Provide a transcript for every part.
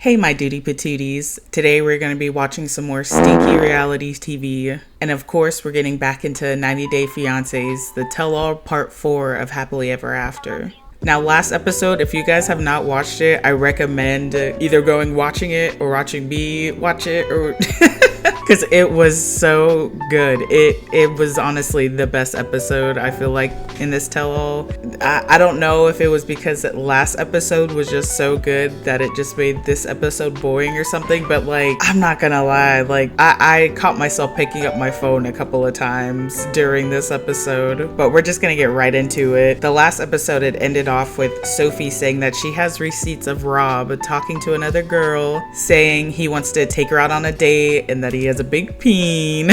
Hey, my duty patooties. Today we're going to be watching some more stinky reality TV. And of course, we're getting back into 90 Day Fiancés, the tell-all part 4 of Happily Ever After. Now, last episode, if you guys have not watched it, I recommend either watching it or watching me watch it, or because it was so good. It was honestly the best episode, I feel like, in this tell-all. I don't know if it was because that last episode was just so good that it just made this episode boring or something, but like, I'm not gonna lie, like, I caught myself picking up my phone a couple of times during this episode, but we're just gonna get right into it. The last episode, it ended off with Sophie saying that she has receipts of Rob talking to another girl, saying he wants to take her out on a date and that he has a big peen.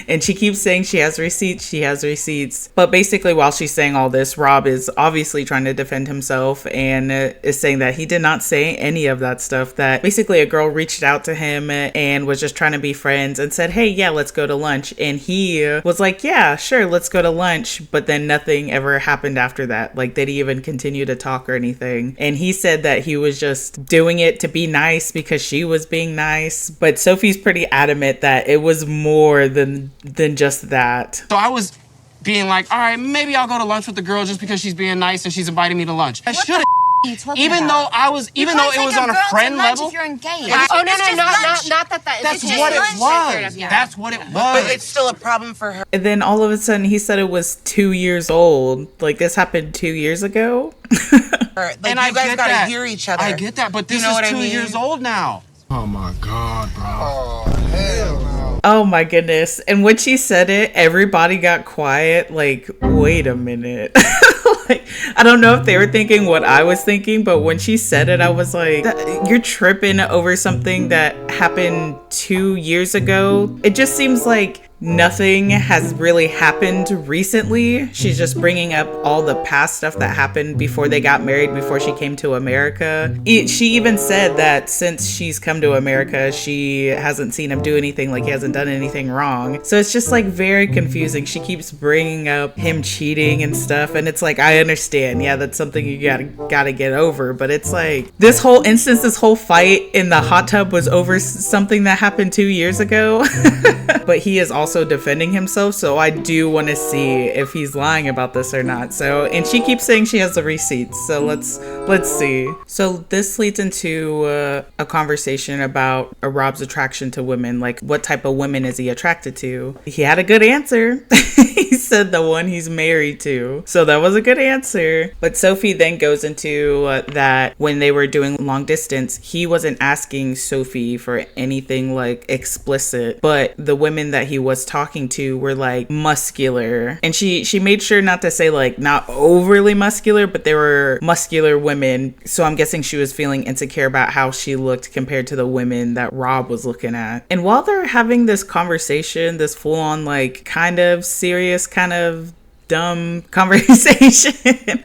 And she keeps saying she has receipts. But basically, while she's saying all this, Rob is obviously trying to defend himself and is saying that he did not say any of that stuff, that basically a girl reached out to him and was just trying to be friends and said, hey, yeah, let's go to lunch. And he was like, yeah, sure, let's go to lunch. But then nothing ever happened after that. Like, they didn't even continue to talk or anything. And he said that he was just doing it to be nice because she was being nice. But Sophie's pretty adamant that it was more than just that. So I was being like, all right, maybe I'll go to lunch with the girl just because she's being nice and she's inviting me to lunch. I should have. Even though it was on a friend level. If you're engaged. Not that. That's what it was. That's what it was. But It's still a problem for her. And then all of a sudden he said it was 2 years old. Like, this happened 2 years ago. Like, and you I guys get gotta that. hear each other. I get that, but this You know is what I 2 mean? years old now. Oh my God, bro. Oh, hell no. Oh my goodness. And when she said it, everybody got quiet. Like, wait a minute. Like, I don't know if they were thinking what I was thinking, but when she said it, I was like, you're tripping over something that happened 2 years ago. It just seems like nothing has really happened recently. She's just bringing up all the past stuff that happened before they got married, before she came to America. She even said that since she's come to America, she hasn't seen him do anything, like he hasn't done anything wrong. So it's just like very confusing. She keeps bringing up him cheating and stuff, and it's like, I understand, yeah, that's something you gotta get over, but it's like, this whole fight in the hot tub was over something that happened 2 years ago. But he is also defending himself, so I do want to see if he's lying about this or not. So, and she keeps saying she has the receipts, so let's see. So this leads into a conversation about Rob's attraction to women. Like, what type of women is he attracted to? He had a good answer. He said the one he's married to, so that was a good answer. But Sophie then goes into that when they were doing long distance, he wasn't asking Sophie for anything like explicit, but the women that he was talking to were like muscular, and she made sure not to say like not overly muscular, but they were muscular women. So I'm guessing she was feeling insecure about how she looked compared to the women that Rob was looking at. And while they're having this conversation, this full-on like kind of serious, kind of dumb conversation,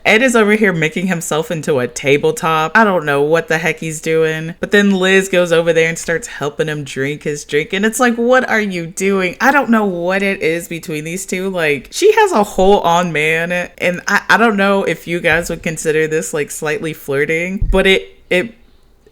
Ed is over here making himself into a tabletop. I don't know what the heck he's doing. But then Liz goes over there and starts helping him drink his drink. And it's like, what are you doing? I don't know what it is between these two. Like, she has a whole on man. And I don't know if you guys would consider this like slightly flirting, but it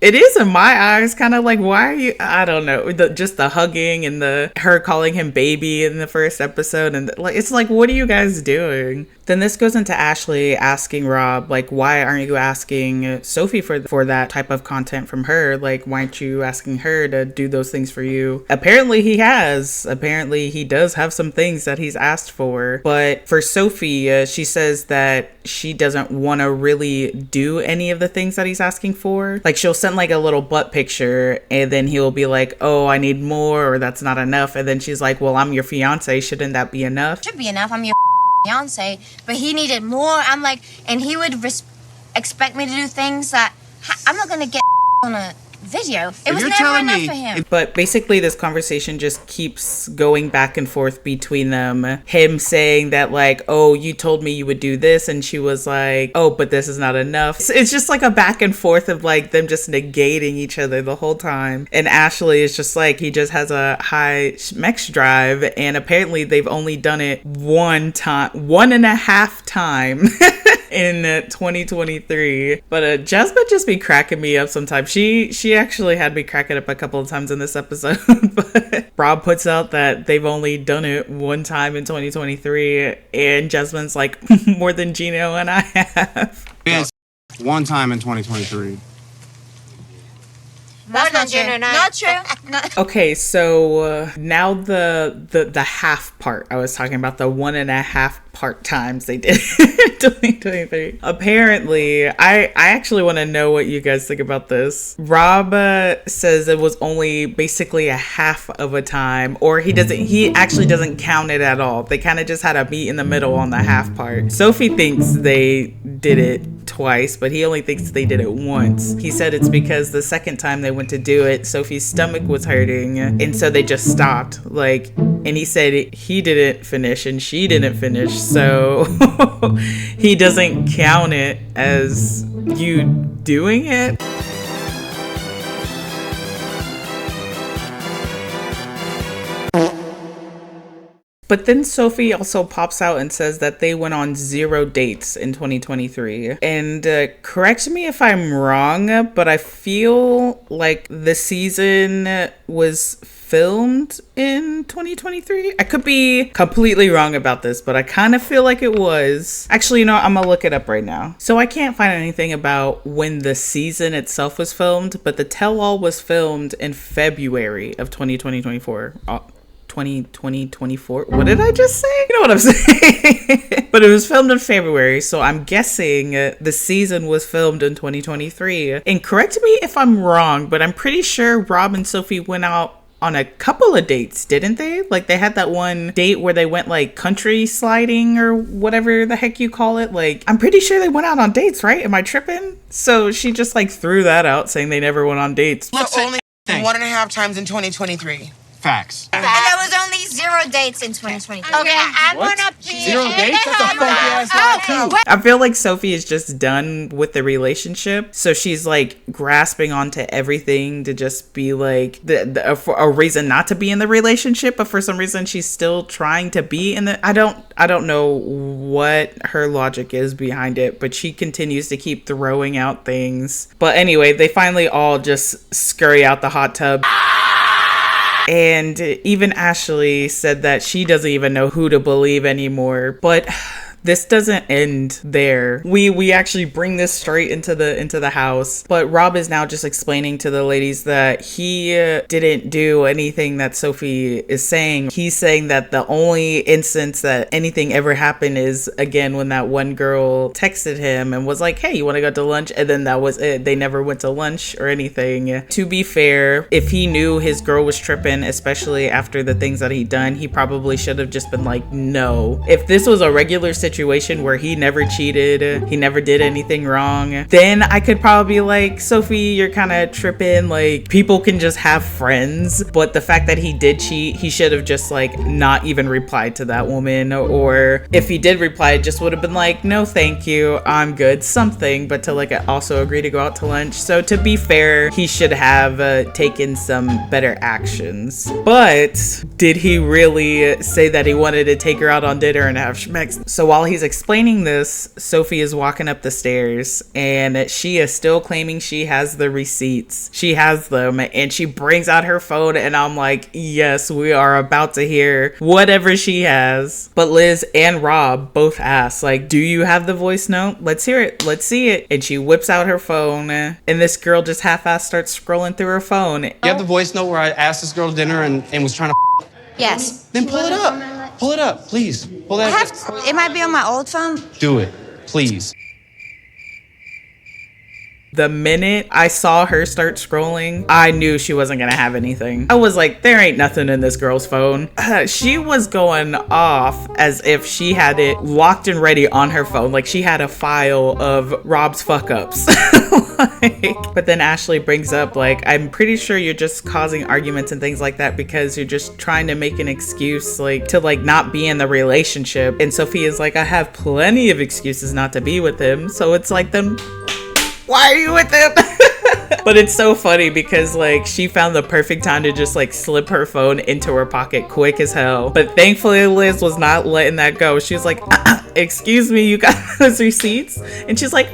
is in my eyes, kind of like, why are you, I don't know, just the hugging and her calling him baby in the first episode, and like, it's like, what are you guys doing? Then this goes into Ashley asking Rob, like, why aren't you asking Sophie for that type of content from her? Like, why aren't you asking her to do those things for you? Apparently he has. Apparently he does have some things that he's asked for. But for Sophie, she says that she doesn't want to really do any of the things that he's asking for. Like, she'll send like a little butt picture, and then he'll be like, oh, I need more, or that's not enough. And then she's like, well, I'm your fiance. Shouldn't that be enough? Should be enough. I'm your fiance. But he needed more. I'm like, and he would expect me to do things that I'm not gonna get on a video. It was never enough for him. But basically this conversation just keeps going back and forth between them. Him saying that like, oh, you told me you would do this, and she was like, oh, but this is not enough. It's just like a back and forth of like them just negating each other the whole time. And Ashley is just like, he just has a high schmex drive, and apparently they've only done it one and a half time in 2023. But Jasmine just be cracking me up sometimes. She actually had me cracking up a couple of times in this episode. But Rob puts out that they've only done it one time in 2023, and Jasmine's like, more than Gino and I have. Yes, one time in 2023. That's not true. Not true. Not Okay, so now the half part. I was talking about the 1.5 part times they did in 2023. Apparently, I actually want to know what you guys think about this. Rob says it was only basically a half of a time, or he actually doesn't count it at all. They kind of just had a meet in the middle on the half part. Sophie thinks they did it twice, but he only thinks they did it once. He said it's because the second time they went to do it, Sophie's stomach was hurting, and so they just stopped. And he said he didn't finish and she didn't finish, so he doesn't count it as you doing it. But then Sophie also pops out and says that they went on 0 dates in 2023. And correct me if I'm wrong, but I feel like the season was filmed in 2023. I could be completely wrong about this, but I kind of feel like it was. Actually, you know, I'm gonna look it up right now. So I can't find anything about when the season itself was filmed, but the tell-all was filmed in February of 2024. 2024. What did I just say? You know what I'm saying? But it was filmed in February, so I'm guessing the season was filmed in 2023. And correct me if I'm wrong, but I'm pretty sure Rob and Sophie went out on a couple of dates, didn't they? Like, they had that one date where they went like country sliding or whatever the heck you call it. Like, I'm pretty sure they went out on dates, right? Am I tripping? So she just like threw that out, saying they never went on dates. So only 1.5 times in 2023. Facts. And there was only 0 dates in 2023. Okay, I'm What? gonna be 0 dates? That's a funky ass lie too. I feel like Sophie is just done with the relationship, so she's like grasping onto everything to just be like for a reason not to be in the relationship, but for some reason she's still trying to be in the. I don't know what her logic is behind it, but she continues to keep throwing out things. But anyway, they finally all just scurry out the hot tub. And even Ashley said that she doesn't even know who to believe anymore. But this doesn't end there. We actually bring this straight into the house. But Rob is now just explaining to the ladies that he didn't do anything that Sophie is saying. He's saying that the only instance that anything ever happened is, again, when that one girl texted him and was like, hey, you want to go to lunch? And then that was it. They never went to lunch or anything. To be fair, if he knew his girl was tripping, especially after the things that he'd done, he probably should have just been like, no. If this was a regular situation where he never cheated, he never did anything wrong, then I could probably be like, Sophie, you're kind of tripping. Like, people can just have friends. But the fact that he did cheat, he should have just like not even replied to that woman. Or if he did reply, it just would have been like, no thank you, I'm good, something. But to like also agree to go out to lunch. So to be fair, he should have taken some better actions. But did he really say that he wanted to take her out on dinner and have schmecks? So while he's explaining this, Sophie is walking up the stairs and she is still claiming she has the receipts. She has them, and she brings out her phone, and I'm like, yes, we are about to hear whatever she has. But Liz and Rob both ask, like, do you have the voice note? Let's hear it. Let's see it. And she whips out her phone, and this girl just half-ass starts scrolling through her phone. You have the voice note where I asked this girl to dinner and was trying to. Yes. Then pull it up. Pull it up, please. Pull that. It might be on my old phone. Do it, please. The minute I saw her start scrolling, I knew she wasn't gonna have anything. I was like, there ain't nothing in this girl's phone. She was going off as if she had it locked and ready on her phone. Like she had a file of Rob's fuck ups. But then Ashley brings up, like, I'm pretty sure you're just causing arguments and things like that because you're just trying to make an excuse, like, to like not be in the relationship. And Sophie is like, I have plenty of excuses not to be with him. So it's like, then why are you with him? But it's so funny because like she found the perfect time to just like slip her phone into her pocket quick as hell. But thankfully Liz was not letting that go. She was like, excuse me, you got those receipts? And she's like,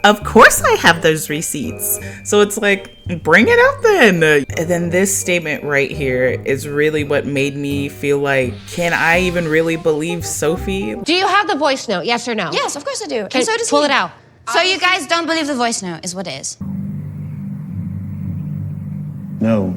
of course I have those receipts. So it's like, bring it up then. And then this statement right here is really what made me feel like, can I even really believe Sophie? Do you have the voice note? Yes or no? Yes, of course I do. Okay, And so does pull he. it out. So you guys don't believe the voice note is what it is. No.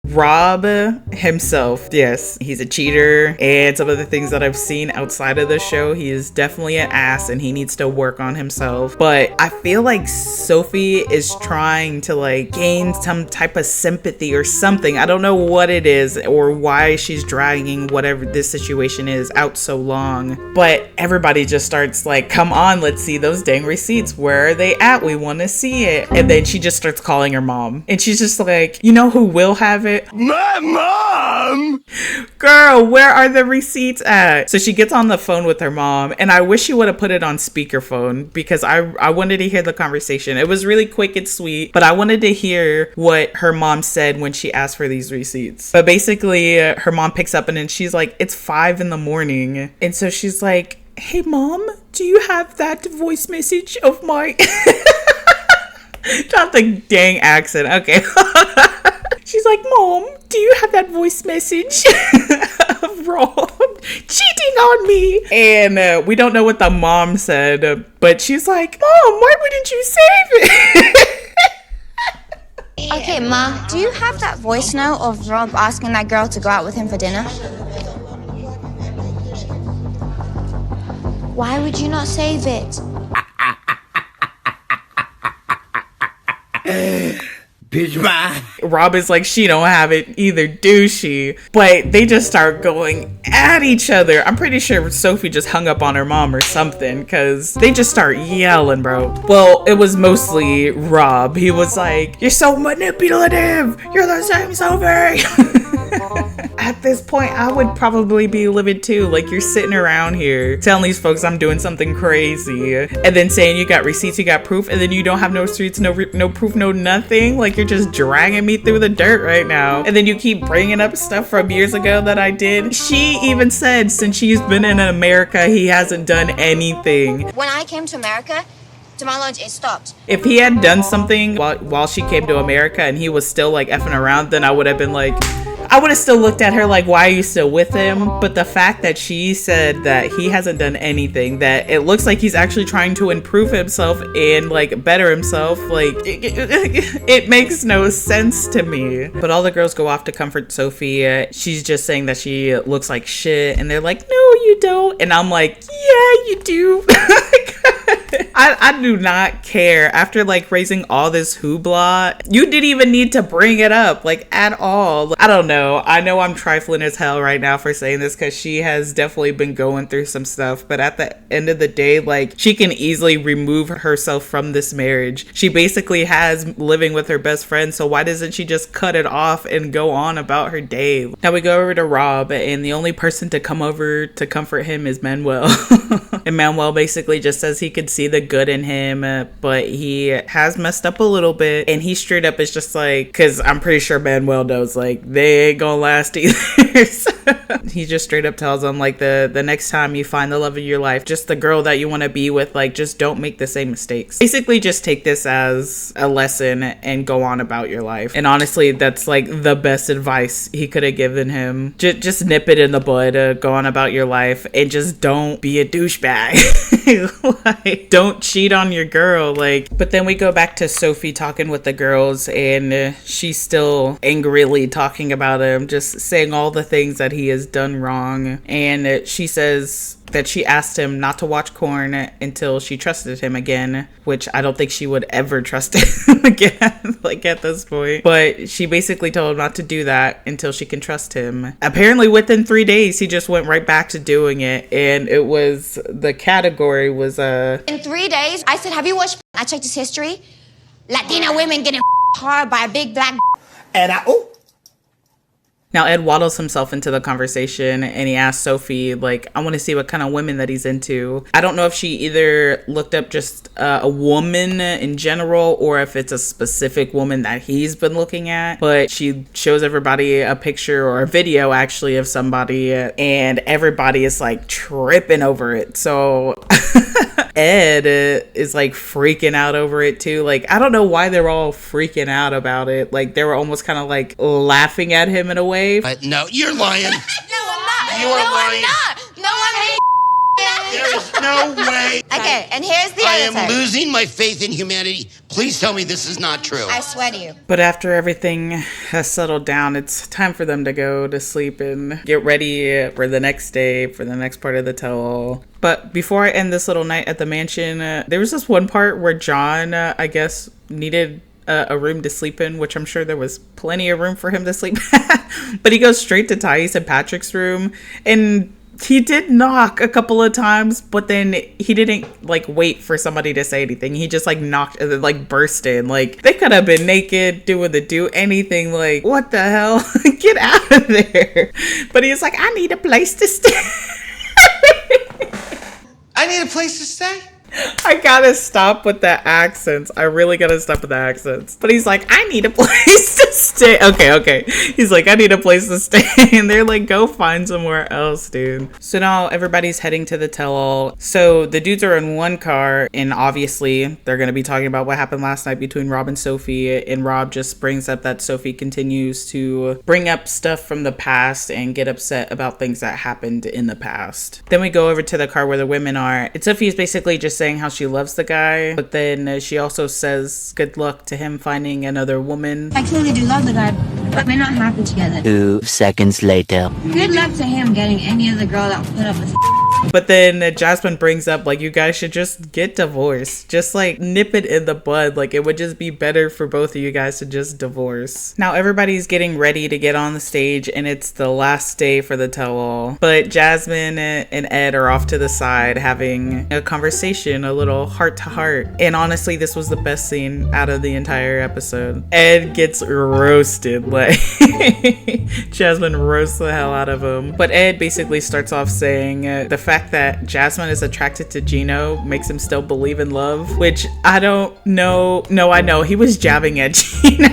Rob himself, yes, he's a cheater, and some of the things that I've seen outside of the show, he is definitely an ass and he needs to work on himself. But I feel like Sophie is trying to like gain some type of sympathy or something. I don't know what it is or why she's dragging whatever this situation is out so long. But everybody just starts like, come on, let's see those dang receipts. Where are they at? We want to see it. And then she just starts calling her mom. And she's just like, you know who will have it? My mom! Girl, where are the receipts at? So she gets on the phone with her mom, and I wish she would have put it on speakerphone because I wanted to hear the conversation. It was really quick and sweet, but I wanted to hear what her mom said when she asked for these receipts. But basically, her mom picks up and then she's like, it's 5 a.m. And so she's like, hey mom, do you have that voice message of my... Not the dang accent. Okay. She's like, Mom, do you have that voice message of Rob cheating on me? And we don't know what the mom said, but she's like, Mom, why wouldn't you save it? Okay, Ma, do you have that voice note of Rob asking that girl to go out with him for dinner? Why would you not save it? Bitch, bye. Rob is like, she don't have it either, do she? But they just start going at each other. I'm pretty sure Sophie just hung up on her mom or something because they just start yelling, bro. Well, it was mostly Rob. He was like, you're so manipulative. You're the same Sophie. At this point, I would probably be livid too. Like, you're sitting around here telling these folks I'm doing something crazy and then saying you got receipts, you got proof, and then you don't have no receipts, no proof, no nothing. Like, you're just dragging me through the dirt right now. And then you keep bringing up stuff from years ago that I did. She even said since she's been in America, he hasn't done anything. When I came to America, to my knowledge, it stopped. If he had done something while she came to America and he was still like effing around, then I would have been like, I would have still looked at her like, why are you still with him? But the fact that she said that he hasn't done anything, that it looks like he's actually trying to improve himself and like better himself, like it makes no sense to me. But all the girls go off to comfort Sophie. She's just saying that she looks like shit and they're like, no, you don't. And I'm like, yeah, you do. I do not care. After like raising all this hoopla, you didn't even need to bring it up like at all. I don't know. I know I'm trifling as hell right now for saying this because she has definitely been going through some stuff. But at the end of the day, like, she can easily remove herself from this marriage. She basically has living with her best friend. So why doesn't she just cut it off and go on about her day? Now we go over to Rob, and the only person to come over to comfort him is Manuel. And Manuel basically just says he could see the good in him, but he has messed up a little bit. And he straight up is just like, because I'm pretty sure Manuel knows, like, they ain't gonna last either. So he just straight up tells him, like, the next time you find the love of your life, just the girl that you want to be with, like, just don't make the same mistakes. Basically just take this as a lesson and go on about your life. And honestly, that's like the best advice he could have given him. Just nip it in the bud, go on about your life, and just don't be a douchebag. Like, don't cheat on your girl. Like, but then we go back to Sophie talking with the girls, and she's still angrily talking about him, just saying all the things that he has done wrong. And she says that she asked him not to watch porn until she trusted him again, which I don't think she would ever trust him again, like, at this point. But she basically told him not to do that until she can trust him. Apparently within 3 days, he just went right back to doing it, and it was, the category was In 3 days, I said, have you watched? I checked his history. Latina women getting hard by a big black. And Now Ed waddles himself into the conversation and he asks Sophie, like, I want to see what kind of women that he's into. I don't know if she either looked up just a woman in general or if it's a specific woman that he's been looking at, but she shows everybody a picture or a video actually of somebody and everybody is like tripping over it. So Ed is like freaking out over it too. Like, I don't know why they're all freaking out about it. Like, they were almost kind of like laughing at him in a way. No, you're lying. No, I'm not. You are lying. I'm not. No, I'm There is no way. Okay, and here's the I other am thing. losing my faith in humanity. Please tell me this is not true. I swear to you. But after everything has settled down, it's time for them to go to sleep and get ready for the next day, for the next part of the tell-all. But before I end this little night at the mansion, there was this one part where John, I guess, needed a room to sleep in, which I'm sure there was plenty of room for him to sleep. But he goes straight to Thais and Patrick's room, and he did knock a couple of times, but then he didn't like wait for somebody to say anything. He just like knocked and then like burst in. Like, they could have been naked doing the do anything. Like, what the hell? Get out of there. But he's like, I need a place to stay. I need a place to stay. I gotta stop with the accents. I really gotta stop with the accents. But he's like, I need a place to stay. Okay. He's like, I need a place to stay. And they're like, go find somewhere else, dude. So now everybody's heading to the tell-all. So the dudes are in one car, and obviously they're gonna be talking about what happened last night between Rob and Sophie. And Rob just brings up that Sophie continues to bring up stuff from the past and get upset about things that happened in the past. Then we go over to the car where the women are. And Sophie is basically just saying how she loves the guy, but then she also says good luck to him finding another woman. I clearly do love the guy, but we're not happy together. 2 seconds later. Good luck to him getting any other girl that will put up with. But then Jasmine brings up, like, you guys should just get divorced. Just, like, nip it in the bud. Like, it would just be better for both of you guys to just divorce. Now, everybody's getting ready to get on the stage, and it's the last day for the tell-all. But Jasmine and Ed are off to the side having a conversation, a little heart-to-heart. And honestly, this was the best scene out of the entire episode. Ed gets roasted. Like, Jasmine roasts the hell out of him. But Ed basically starts off saying the fact that Jasmine is attracted to Gino makes him still believe in love, which I don't know. No, I know he was jabbing at Gino.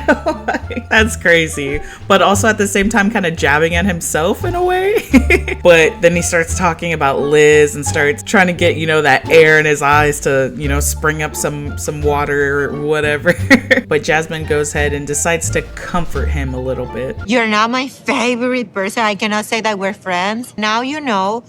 Like, that's crazy, but also at the same time kind of jabbing at himself in a way. But then he starts talking about Liz and starts trying to get, you know, that air in his eyes to, you know, spring up some water or whatever. But Jasmine goes ahead and decides to comfort him a little bit. You're not my favorite person. I cannot say that we're friends. Now you know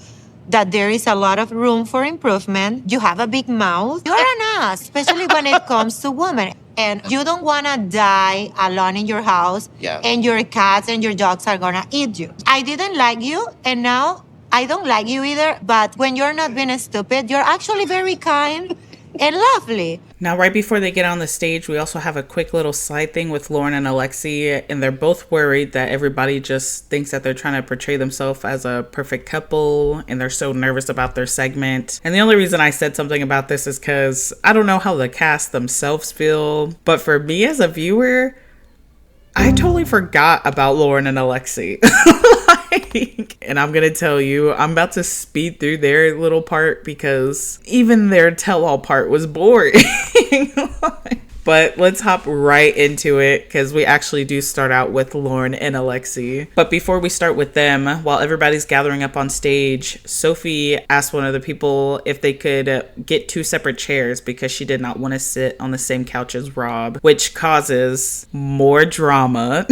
that there is a lot of room for improvement. You have a big mouth. You're an ass, especially when it comes to women. And you don't want to die alone in your house. Yeah. And your cats and your dogs are going to eat you. I didn't like you, and now I don't like you either. But when you're not being stupid, you're actually very kind and lovely. Now, right before they get on the stage, we also have a quick little side thing with Lauren and Alexei, and they're both worried that everybody just thinks that they're trying to portray themselves as a perfect couple, and they're so nervous about their segment. And the only reason I said something about this is because I don't know how the cast themselves feel, but for me as a viewer, I totally forgot about Lauren and Alexei. And I'm gonna tell you, I'm about to speed through their little part because even their tell-all part was boring. But let's hop right into it because we actually do start out with Lauren and Alexei. But before we start with them, while everybody's gathering up on stage, Sophie asked one of the people if they could get 2 separate chairs because she did not want to sit on the same couch as Rob, which causes more drama.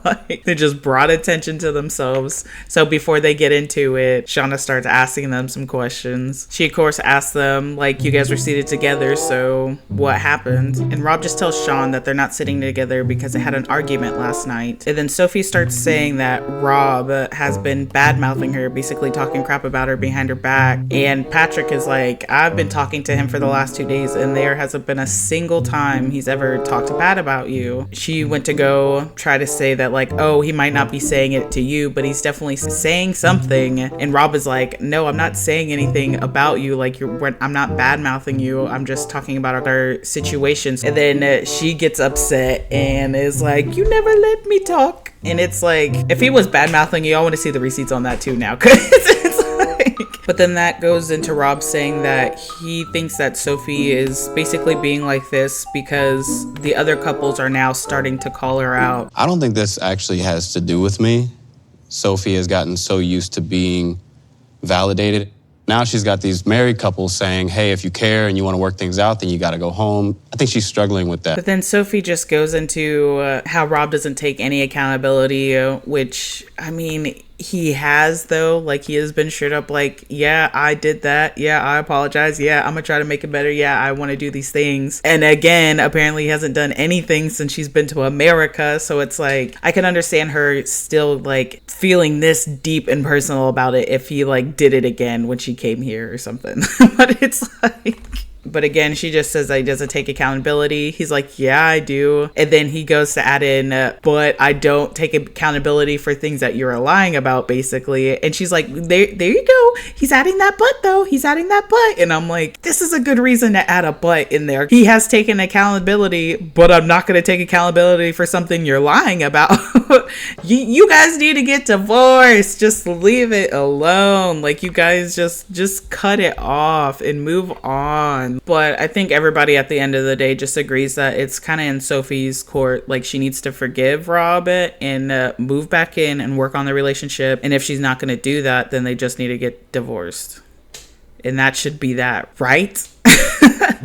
Like, they just brought attention to themselves. So before they get into it, Shauna starts asking them some questions. She of course asks them, like, you guys were seated together, so what happened? And Rob just tells Sean that they're not sitting together because they had an argument last night. And then Sophie starts saying that Rob has been bad-mouthing her, basically talking crap about her behind her back. And Patrick is like, I've been talking to him for the last 2 days and there hasn't been a single time he's ever talked bad about you. She went to go try to say that, like, oh, he might not be saying it to you, but he's definitely saying something. And Rob is like, no, I'm not saying anything about you. Like, I'm not bad-mouthing you. I'm just talking about our situations. And then she gets upset and is like, you never let me talk And it's like, if he was bad mouthing you, I want to see the receipts on that too now, because it's like, but then that goes into Rob saying that he thinks that Sophie is basically being like this because the other couples are now starting to call her out. I don't think this actually has to do with me. Sophie has gotten so used to being validated. Now she's got these married couples saying, hey, if you care and you want to work things out, then you got to go home. I think she's struggling with that. But then Sophie just goes into how Rob doesn't take any accountability, which, I mean, he has, though. Like, he has been straight up like, yeah, I did that. Yeah, I apologize. Yeah, I'm gonna try to make it better. Yeah, I want to do these things. And again, apparently he hasn't done anything since she's been to America. So it's like, I can understand her still like feeling this deep and personal about it if he like did it again when she came here or something. But it's like... But again, she just says that he doesn't take accountability. He's like, yeah, I do. And then he goes to add in, but I don't take accountability for things that you're lying about, basically. And she's like, there you go. He's adding that but, though. He's adding that but. And I'm like, this is a good reason to add a but in there. He has taken accountability, but I'm not going to take accountability for something you're lying about. You guys need to get divorced. Just leave it alone. Like, you guys just cut it off and move on. But I think everybody at the end of the day just agrees that it's kind of in Sophie's court. Like, she needs to forgive Rob and move back in and work on the relationship. And if she's not going to do that, then they just need to get divorced. And that should be that, right?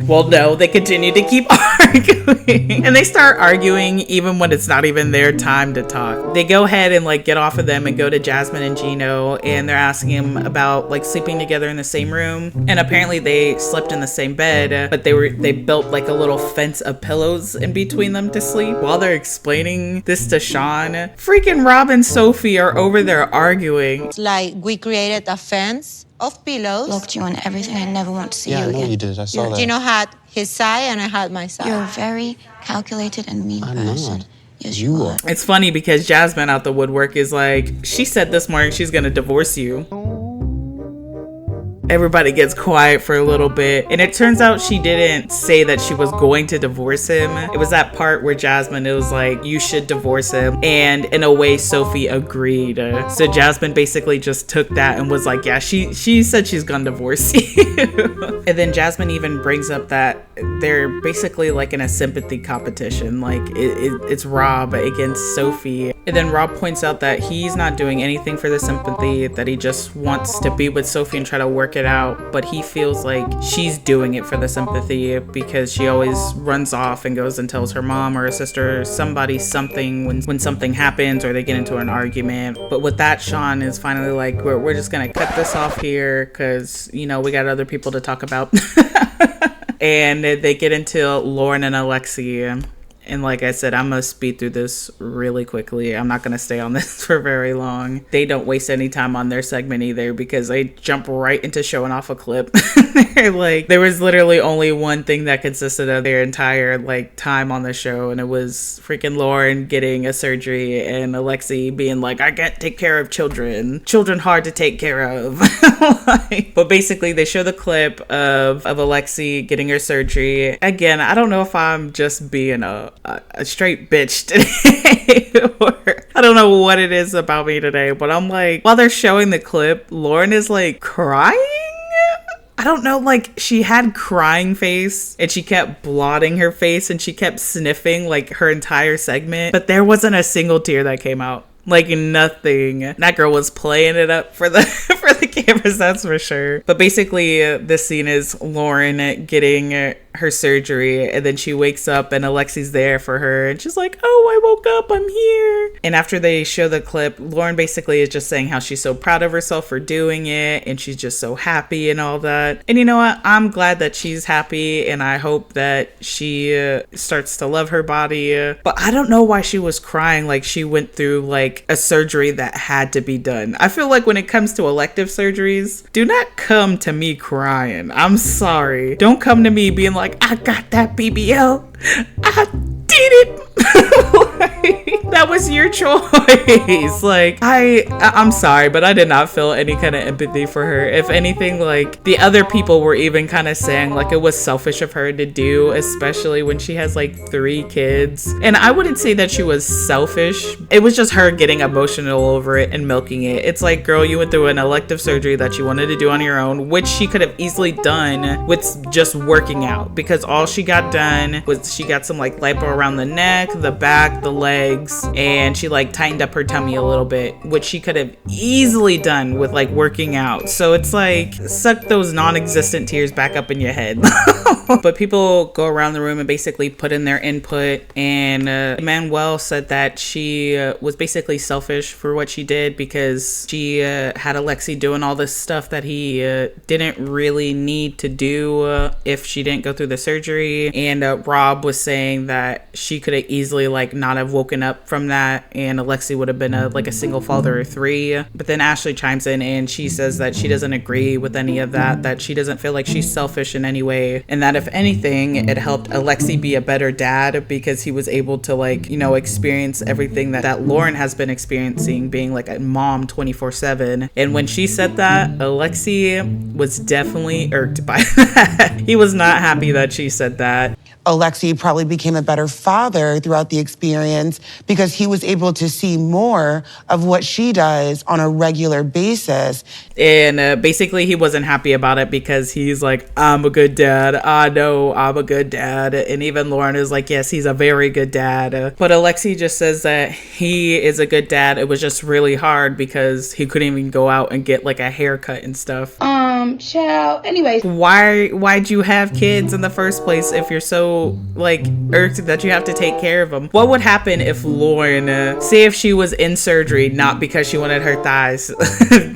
Well, no, they continue to keep arguing. And they start arguing even when it's not even their time to talk. They go ahead and like get off of them and go to Jasmine and Gino, and they're asking him about like sleeping together in the same room. And apparently they slept in the same bed, but they built like a little fence of pillows in between them to sleep. While they're explaining this to Sean, freaking Rob and Sophie are over there arguing. It's like we created a fence of pillows. Looked you on everything. I never want to see Yeah, you I know again. you did. I saw that. Gino had his side and I had my side. You're a very calculated and mean I'm person. not. Yes, you are. It's funny because Jasmine out the woodwork is like, she said this morning she's gonna divorce you. Everybody gets quiet for a little bit, and it turns out she didn't say that she was going to divorce him. It was that part where Jasmine, it was like, you should divorce him, and in a way Sophie agreed. So Jasmine basically just took that and was like, yeah, she said she's gonna divorce you. And then Jasmine even brings up that they're basically like in a sympathy competition, like it's Rob against Sophie. And then Rob points out that he's not doing anything for the sympathy, that he just wants to be with Sophie and try to work it out, but he feels like she's doing it for the sympathy because she always runs off and goes and tells her mom or her sister or somebody something when something happens or they get into an argument. But with that, Sean is finally like, we're just gonna cut this off here because, you know, we got other people to talk about. And they get into Lauren and Alexei. And like I said, I'm going to speed through this really quickly. I'm not going to stay on this for very long. They don't waste any time on their segment either because they jump right into showing off a clip. Like, there was literally only one thing that consisted of their entire like time on the show, and it was freaking Lauren getting a surgery and Alexei being like, I can't take care of children. Children hard to take care of. But basically, they show the clip of Alexei getting her surgery. Again, I don't know if I'm just being a straight bitch today or I don't know what it is about me today, but I'm like, while they're showing the clip, Lauren is like crying. I don't know, like she had crying face and she kept blotting her face and she kept sniffing like her entire segment, but there wasn't a single tear that came out. Like nothing. That girl was playing it up for the for the cameras, that's for sure. But basically, this scene is Lauren getting her surgery, and then she wakes up and Alexei's there for her, and she's like, oh, I woke up, I'm here. And after they show the clip, Lauren basically is just saying how she's so proud of herself for doing it, and she's just so happy and all that. And you know what? I'm glad that she's happy, and I hope that she starts to love her body. But I don't know why she was crying like she went through like a surgery that had to be done. I feel like when it comes to elective surgeries, do not come to me crying. I'm sorry. Don't come to me being like, I got that BBL. I did it. Like, that was was your choice. Like, I'm sorry, but I did not feel any kind of empathy for her. If anything, like, the other people were even kind of saying like it was selfish of her to do, especially when she has like 3 kids. And I wouldn't say that she was selfish. It was just her getting emotional over it and milking it. It's like, girl, you went through an elective surgery that you wanted to do on your own, which she could have easily done with just working out, because all she got done was she got some like lipo around the neck, the back, the legs, and she like tightened up her tummy a little bit, which she could have easily done with like working out. So it's like, suck those non-existent tears back up in your head. But people go around the room and basically put in their input, and Manuel said that she was basically selfish for what she did because she had Alexei doing all this stuff that he didn't really need to do if she didn't go through the surgery. And Rob was saying that she could have easily like not have woken up from that, and Alexei would have been like a single father of 3. But then Ashley chimes in and she says that she doesn't agree with any of that, that she doesn't feel like she's selfish in any way, and that if anything, it helped Alexei be a better dad because he was able to like, you know, experience everything that Lauren has been experiencing, being like a mom 24/7. And when she said that, Alexei was definitely irked by that. He was not happy that she said that. Alexei probably became a better father throughout the experience because he was able to see more of what she does on a regular basis. And basically he wasn't happy about it because he's like, I'm a good dad. I know I'm a good dad. And even Lauren is like, yes, he's a very good dad. But Alexei just says that he is a good dad. It was just really hard because he couldn't even go out and get like a haircut and stuff. Child. Anyways. Why'd you have kids in the first place if you're so like irked that you have to take care of them? What would happen if Lauren, say if she was in surgery, not because she wanted her thighs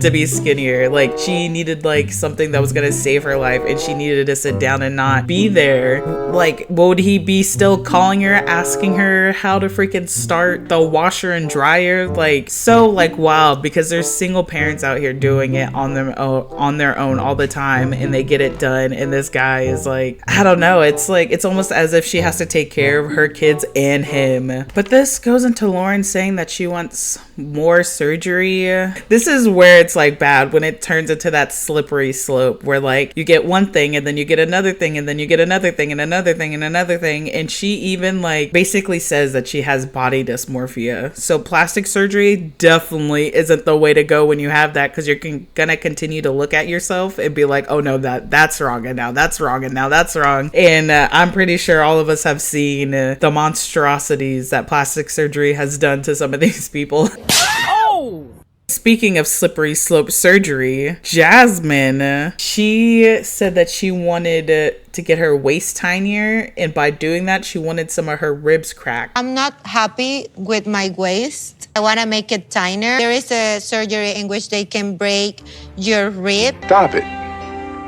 to be skinnier, like she needed like something that was gonna save her life and she needed to sit down and not be there, like would he be still calling her, asking her how to freaking start the washer and dryer? Like, so like wild, because there's single parents out here doing it on their own all the time and they get it done, and this guy is like, I don't know, it's like, it's almost as if she has to take care of her kids and him. But this goes into Lauren saying that she wants more surgery. This is where it's like bad, when it turns into that slippery slope where like you get one thing and then you get another thing and then you get another thing and another thing and another thing. And she even like basically says that she has body dysmorphia. So plastic surgery definitely isn't the way to go when you have that, because you're gonna continue to look at yourself and be like, oh no, that's wrong, and now that's wrong, and now that's wrong. And I'm pretty sure all of us have seen the monstrosities that plastic surgery has done to some of these people. Oh! Speaking of slippery slope surgery, Jasmine, she said that she wanted to get her waist tinier, and by doing that, she wanted some of her ribs cracked. I'm not happy with my waist. I want to make it tinier. There is a surgery in which they can break your rib. Stop it.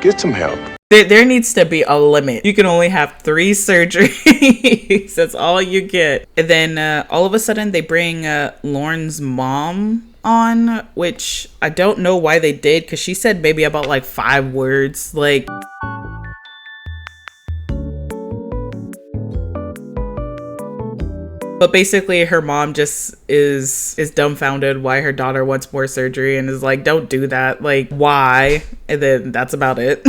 Get some help. There needs to be a limit. You can only have 3 surgeries. That's all you get. And then all of a sudden they bring Lauren's mom on, which I don't know why they did, because she said maybe about like 5 words. Like, but basically her mom just is dumbfounded why her daughter wants more surgery and is like, don't do that, like why? And then that's about it.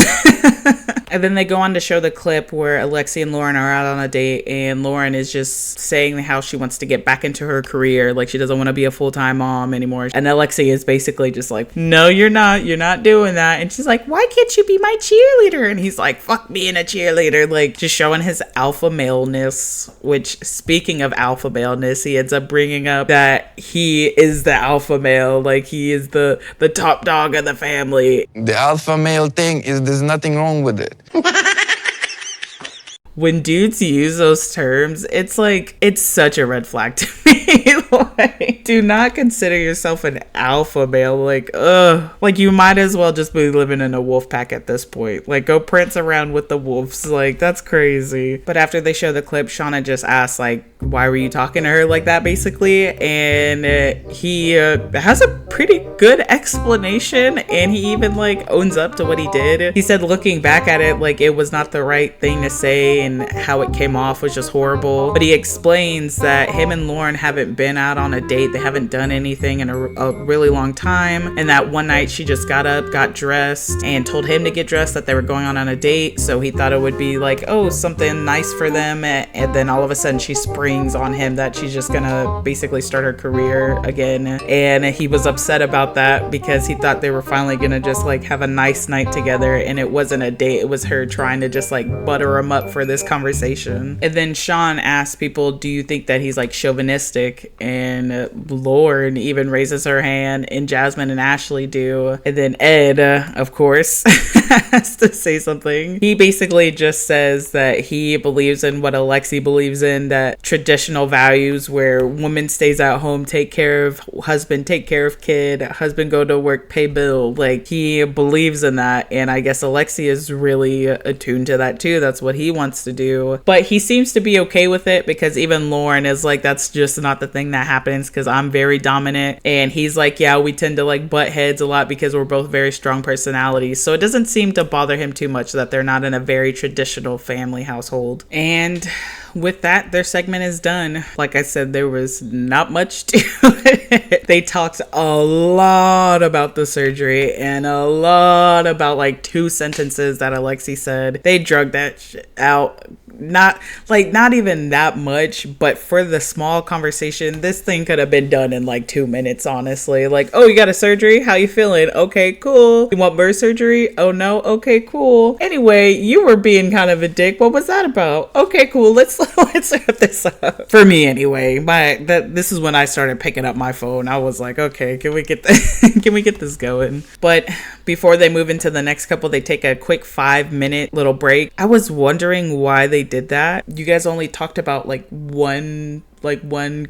And then they go on to show the clip where Alexei and Lauren are out on a date, and Lauren is just saying how she wants to get back into her career, like she doesn't want to be a full-time mom anymore. And Alexei is basically just like, no, you're not doing that. And she's like, why can't you be my cheerleader? And he's like, fuck being a cheerleader, like just showing his alpha maleness. Which, speaking of alpha maleness, he ends up bringing up that he is the alpha male, like he is the top dog of the family. The alpha male thing is, there's nothing wrong with it. When dudes use those terms, it's like, it's such a red flag to me. Like, do not consider yourself an alpha male. Like, ugh. Like, you might as well just be living in a wolf pack at this point. Like, go prance around with the wolves. Like, that's crazy. But after they show the clip, Shauna just asks, like, why were you talking to her like that, basically? And he has a pretty good explanation, and he even like owns up to what he did. He said looking back at it, like it was not the right thing to say and how it came off was just horrible. But he explains that him and Lauren haven't been out on a date. They haven't done anything in a really long time, and that one night she just got up, got dressed, and told him to get dressed, that they were going on a date. So he thought it would be like, oh, something nice for them, and then all of a sudden she springs on him that she's just gonna basically start her career again. And he was upset about that because he thought they were finally gonna just like have a nice night together, and it wasn't a date, it was her trying to just like butter him up for this conversation. And then Sean asks people, do you think that he's like chauvinistic? And Lauren even raises her hand, and Jasmine and Ashley do. And then Ed, of course, has to say something. He basically just says that he believes in what Alexei believes in, that traditional values where woman stays at home, take care of husband, take care of kid, husband go to work, pay bill. Like he believes in that, and I guess Alexei is really attuned to that too. That's what he wants to do. But he seems to be okay with it because even Lauren is like, that's just not the thing that happens because I'm very dominant. And he's like, yeah, we tend to like butt heads a lot because we're both very strong personalities. So it doesn't seem to bother him too much that they're not in a very traditional family household. And with that, their segment is done. Like I said, there was not much to it. They talked a lot about the surgery and a lot about like 2 sentences that Alexei said. They drug that shit out. Not even that much, but for the small conversation, this thing could have been done in like 2 minutes, honestly. Like, oh, you got a surgery? How you feeling? Okay, cool. You want birth surgery? Oh no? Okay, cool. Anyway, you were being kind of a dick. What was that about? Okay, cool. Let's wrap this up. For me anyway, this is when I started picking up my phone. I was like, okay, can we get this going? But before they move into the next couple, they take a quick 5-minute little break. I was wondering why they did that. You guys only talked about like one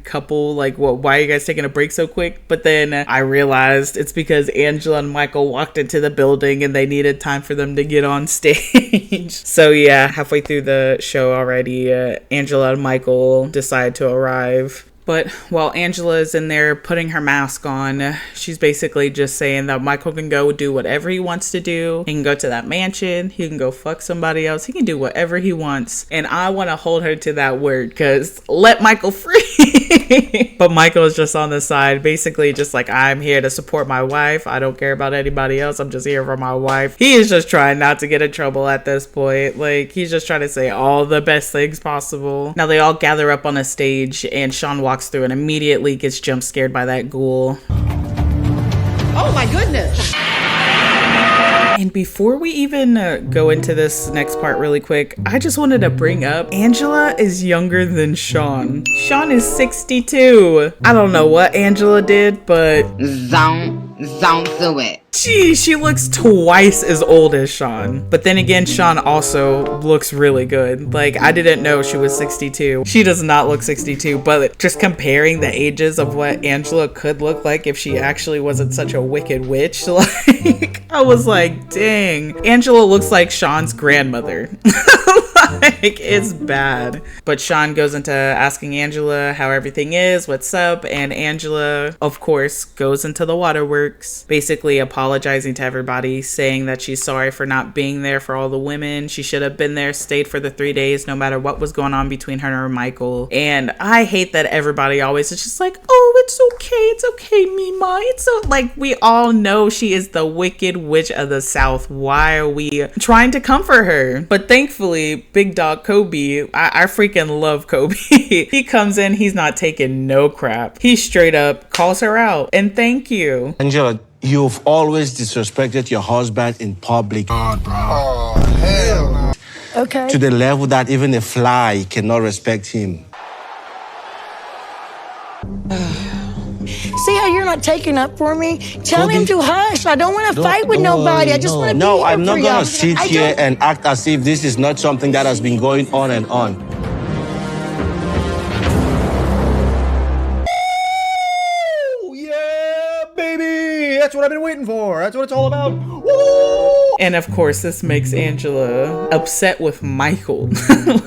couple, like why are you guys taking a break so quick? But then I realized it's because Angela and Michael walked into the building and they needed time for them to get on stage. So yeah, halfway through the show already, Angela and Michael decide to arrive. But while Angela is in there putting her mask on, she's basically just saying that Michael can go do whatever he wants to do. He can go to that mansion. He can go fuck somebody else. He can do whatever he wants. And I want to hold her to that word because let Michael free. But Michael is just on the side, basically just like, I'm here to support my wife. I don't care about anybody else. I'm just here for my wife. He is just trying not to get in trouble at this point. Like, he's just trying to say all the best things possible. Now they all gather up on a stage and Sean walks through and immediately gets jump scared by that ghoul. Oh my goodness. And before we even go into this next part really quick, I just wanted to bring up Angela is younger than Sean. Sean is 62. I don't know what Angela did, but Don't do it. Gee, she looks twice as old as Sean. But then again, Sean also looks really good. Like, I didn't know she was 62. She does not look 62, but just comparing the ages of what Angela could look like if she actually wasn't such a wicked witch, like, I was like, dang. Angela looks like Sean's grandmother. Like, it's bad. But Sean goes into asking Angela how everything is, what's up, and Angela, of course, goes into the waterworks, basically apologizing to everybody, saying that she's sorry for not being there for all the women. She should have been there, stayed for the 3 days, no matter what was going on between her and Michael. And I hate that everybody always is just like, oh, it's okay, Mima. It's so, like, we all know she is the wicked witch of the South. Why are we trying to comfort her? But thankfully, big dog Kobe, I freaking love Kobe. He comes in, he's not taking no crap. He straight up calls her out and thank you. Angela, you've always disrespected your husband in public. God, bro. Oh, hell no. Okay. To the level that even a fly cannot respect him. See how you're not taking up for me? Tell him to hush. I don't want to fight with nobody. I just want to be here I'm not for going you. to sit here and act as if this is not something that has been going on and on. Yeah, baby! That's what I've been waiting for. That's what it's all about. Woo! And of course, this makes Angela upset with Michael.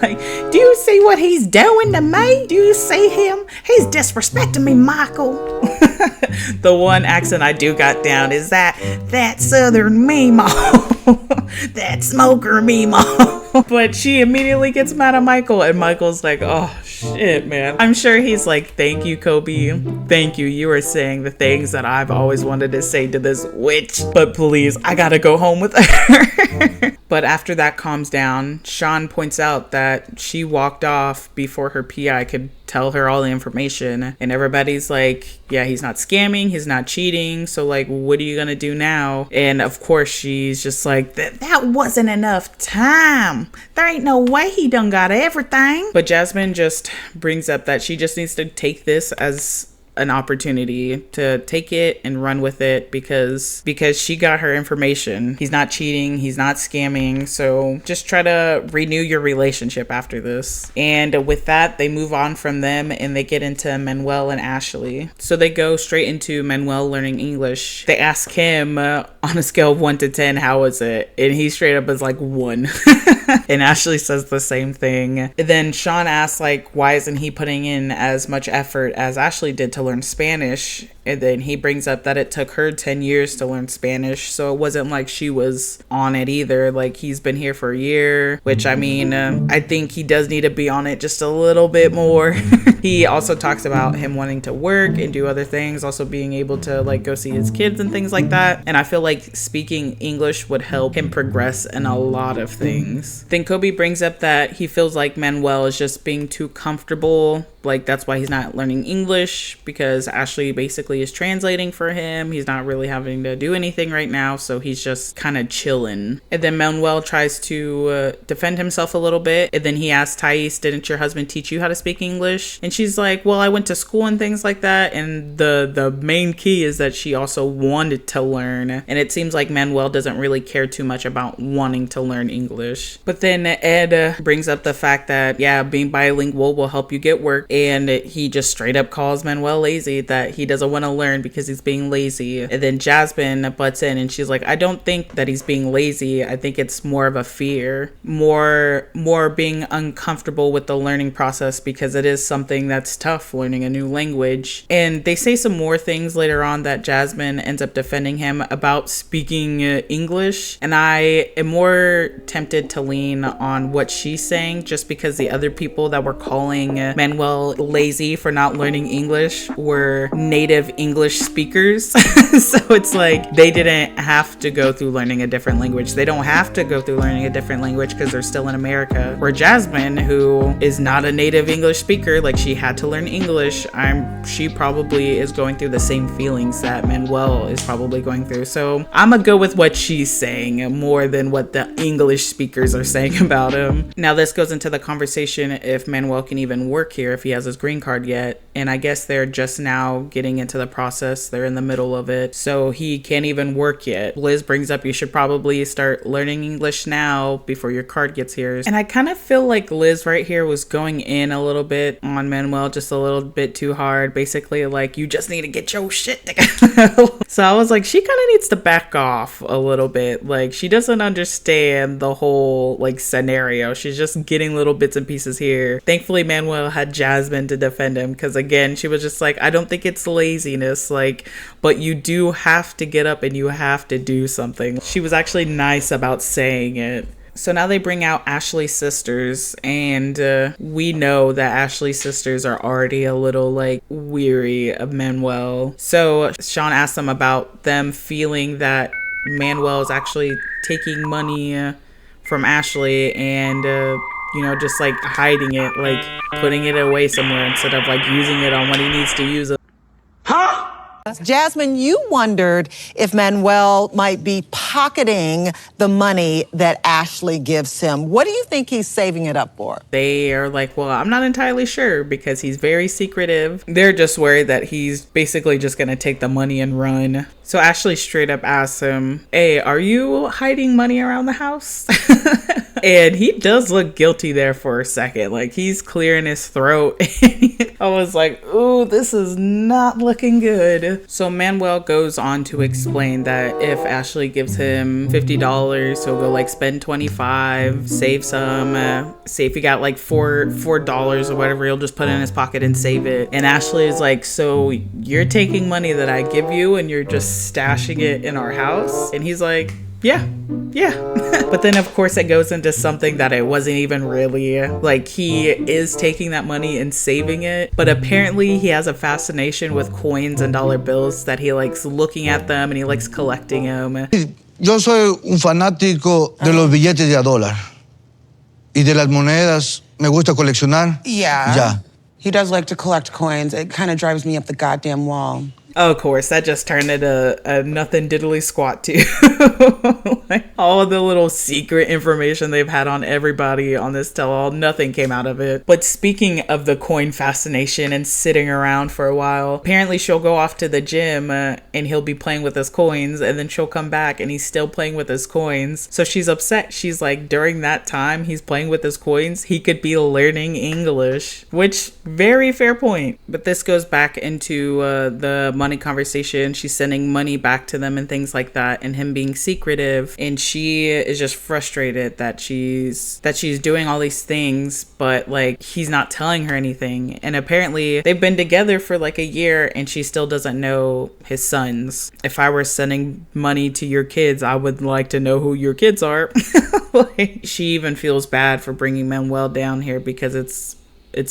Like, do you see what he's doing to me? Do you see him? He's disrespecting me, Michael. The one accent I do got down is that Southern Meemaw. That smoker Meemaw. But she immediately gets mad at Michael, and Michael's like, oh shit, man. I'm sure he's like, thank you, Kobe. Thank you. You are saying the things that I've always wanted to say to this witch. But please, I gotta go home with her. But after that calms down, Sean points out that she walked off before her PI could tell her all the information. And everybody's like, yeah, he's not scamming, he's not cheating. So like, what are you gonna do now? And of course, she's just like, that wasn't enough time. There ain't no way he done got everything. But Jasmine just brings up that she just needs to take this as an opportunity to take it and run with it because she got her information. He's not cheating, he's not scamming, so just try to renew your relationship after this. And with that, they move on from them and they get into Manuel and Ashley. So they go straight into Manuel learning English. They ask him on a scale of 1 to 10, how was it? And he straight up is like 1. And Ashley says the same thing. And then Sean asks like, why isn't he putting in as much effort as Ashley did to learn Spanish? And then he brings up that it took her 10 years to learn Spanish, so it wasn't like she was on it either. Like, he's been here for a year, which I mean, I think he does need to be on it just a little bit more. He also talks about him wanting to work and do other things, also being able to like go see his kids and things like that. And I feel like speaking English would help him progress in a lot of things. Then Kobe brings up that he feels like Manuel is just being too comfortable. Like, that's why he's not learning English, because Ashley basically is translating for him. He's not really having to do anything right now, so he's just kind of chilling. And then Manuel tries to defend himself a little bit. And then he asks Thais, didn't your husband teach you how to speak English? And she's like, well, I went to school and things like that. And the main key is that she also wanted to learn. And it seems like Manuel doesn't really care too much about wanting to learn English. But then Ed brings up the fact that, yeah, being bilingual will help you get work. And he just straight up calls Manuel lazy, that he doesn't want to learn because he's being lazy. And then Jasmine butts in and she's like, I don't think that he's being lazy. I think it's more of a fear, more being uncomfortable with the learning process, because it is something that's tough, learning a new language. And they say some more things later on that Jasmine ends up defending him about speaking English. And I am more tempted to lean on what she's saying, just because the other people that were calling Manuel lazy for not learning English were native English speakers. So it's like they didn't have to go through learning a different language. They don't have to go through learning a different language because they're still in America. Where Jasmine, who is not a native English speaker, like she had to learn English, she probably is going through the same feelings that Manuel is probably going through. So I'm gonna go with what she's saying more than what the English speakers are saying about him. Now this goes into the conversation if Manuel can even work here, if he has his green card yet. And I guess they're just now getting into the process. They're in the middle of it, so he can't even work yet. Liz brings up, you should probably start learning English now before your card gets here. And I kind of feel like Liz right here was going in a little bit on Manuel, just a little bit too hard. Basically like, you just need to get your shit together. So I was like, she kind of needs to back off a little bit. Like, she doesn't understand the whole like scenario. She's just getting little bits and pieces here. Thankfully Manuel had Jasmine to defend him, because again, she was just like, I don't think it's laziness, like, but you do have to get up and you have to do something. She was actually nice about saying it. So now they bring out Ashley's sisters, and we know that Ashley's sisters are already a little like weary of Manuel. So Sean asked them about them feeling that Manuel is actually taking money from Ashley and you know, just like hiding it, like putting it away somewhere instead of like using it on what he needs to use it. Huh? Jasmine, you wondered if Manuel might be pocketing the money that Ashley gives him. What do you think he's saving it up for? They are like, well, I'm not entirely sure, because he's very secretive. They're just worried that he's basically just going to take the money and run. So Ashley straight up asks him, hey, are you hiding money around the house? And he does look guilty there for a second. Like, he's clearing his throat. I was like, ooh, this is not looking good. So Manuel goes on to explain that if Ashley gives him $50, he'll go like spend $25, save some, say if he got like $4 or whatever, he'll just put it in his pocket and save it. And Ashley is like, so you're taking money that I give you and you're just stashing it in our house? And he's like, yeah. But then of course it goes into something that it wasn't even really. Like, he is taking that money and saving it, but apparently he has a fascination with coins and dollar bills, that he likes looking at them and he likes collecting them. Yo soy un fanático de los billetes de a dólar y de las monedas. Me gusta coleccionar. Yeah. He does like to collect coins. It kind of drives me up the goddamn wall. Of course, that just turned into a nothing diddly squat too. Like, all of the little secret information they've had on everybody on this tell-all, nothing came out of it. But speaking of the coin fascination and sitting around for a while, apparently she'll go off to the gym and he'll be playing with his coins, and then she'll come back and he's still playing with his coins. So she's upset. She's like, during that time he's playing with his coins, he could be learning English, which, very fair point. But this goes back into the money conversation. She's sending money back to them and things like that, and him being secretive, and she is just frustrated that she's doing all these things, but like, he's not telling her anything. And apparently they've been together for like a year and she still doesn't know his sons. If I were sending money to your kids, I would like to know who your kids are. Like, she even feels bad for bringing Manuel down here because it's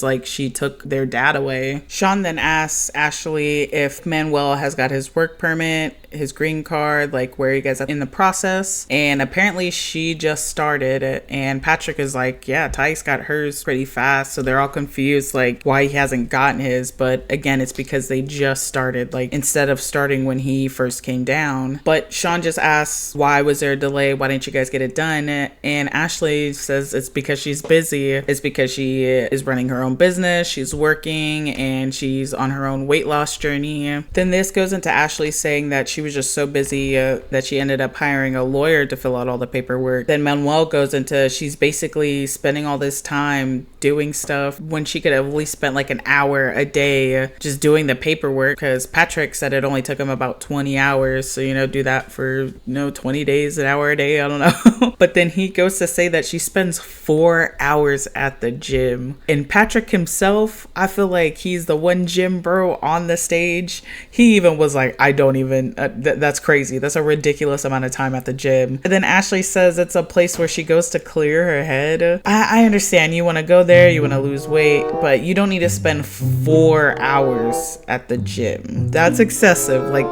like she took their dad away. Sean then asks Ashley if Manuel has got his work permit, his green card, like, where are you guys at in the process? And apparently she just started it, and Patrick is like, yeah, Tyke's got hers pretty fast. So they're all confused, like, why he hasn't gotten his. But again, it's because they just started, like, instead of starting when he first came down. But Sean just asks, why was there a delay? Why didn't you guys get it done? And Ashley says it's because she's busy. It's because she is running her own business, she's working, and she's on her own weight loss journey. Then this goes into Ashley saying that she was just so busy that she ended up hiring a lawyer to fill out all the paperwork. Then Manuel goes into, she's basically spending all this time doing stuff when she could have at least spent like an hour a day just doing the paperwork, because Patrick said it only took him about 20 hours. So, do that for 20 days, an hour a day, I don't know. But then he goes to say that she spends 4 hours at the gym. And Patrick himself, I feel like he's the one gym bro on the stage. He even was like, I don't even, that's crazy. That's a ridiculous amount of time at the gym. And then Ashley says it's a place where she goes to clear her head. I understand you want to go there, you want to lose weight, but you don't need to spend 4 hours at the gym. That's excessive. Like,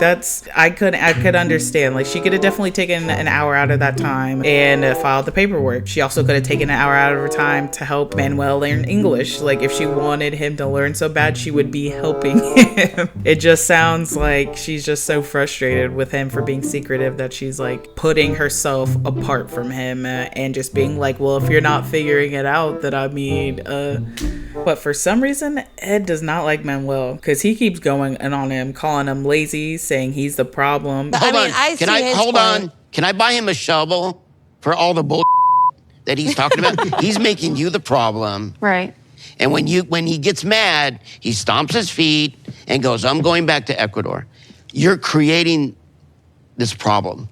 I could understand. Like, she could have definitely taken an hour out of that time and filed the paperwork. She also could have taken an hour out of her time to help Manuel learn English. Like, if she wanted him to learn so bad, she would be helping him. It just sounds like she's just so frustrated with him for being secretive that she's like putting herself apart from him and just being like, well, if you're not figuring it out, then but for some reason Ed does not like Manuel, because he keeps going on him, calling him lazy, saying he's the problem. Hold on. Can I buy him a shovel for all the bull that he's talking about? He's making you the problem. Right. And when he gets mad, he stomps his feet and goes, I'm going back to Ecuador. You're creating this problem.